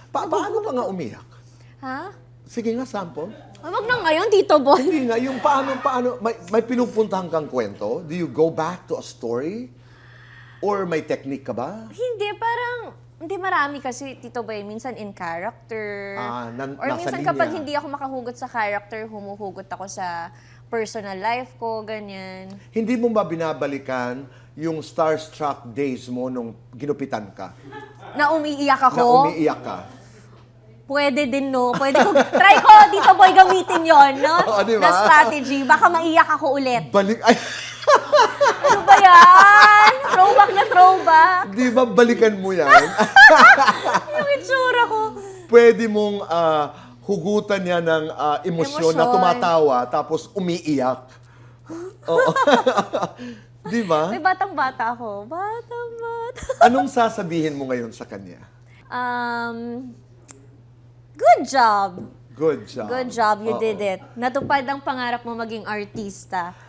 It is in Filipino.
Paano ka nga umiyak? Ha? Sige nga, sample. Wag na ngayon, Tito Boy. Hindi nga, yung paano, may pinupuntahan kang kwento? Do you go back to a story? Or may technique ka ba? Hindi, parang, hindi marami kasi, Tito Boy, minsan in character. Or nasa minsan linya. kapag hindi ako makahugot sa character, humuhugot ako sa personal life ko, ganyan. Hindi mo ba binabalikan yung starstruck days mo nung ginupitan ka? Na umiiyak Na ako. umiiyak ka? Pwede din, no? Pwede ko, try ko, Tito Boy, gamitin yon, no? Oo, di ba? Na strategy. Baka maiyak ako ulit. Balik, ay, Ano ba yan? Throwback na throwback. di ba balikan mo yan? Yung itsura ko. Pwede mong hugutan yan ng emosyon na Emosyon. tumatawa tapos umiiyak. Oo. Di ba? May batang-bata ako. Batang-bata. Anong sasabihin mo ngayon sa kanya? Good job. Good job. Good job, you Oo. did it. Natupad ang pangarap mo maging artista.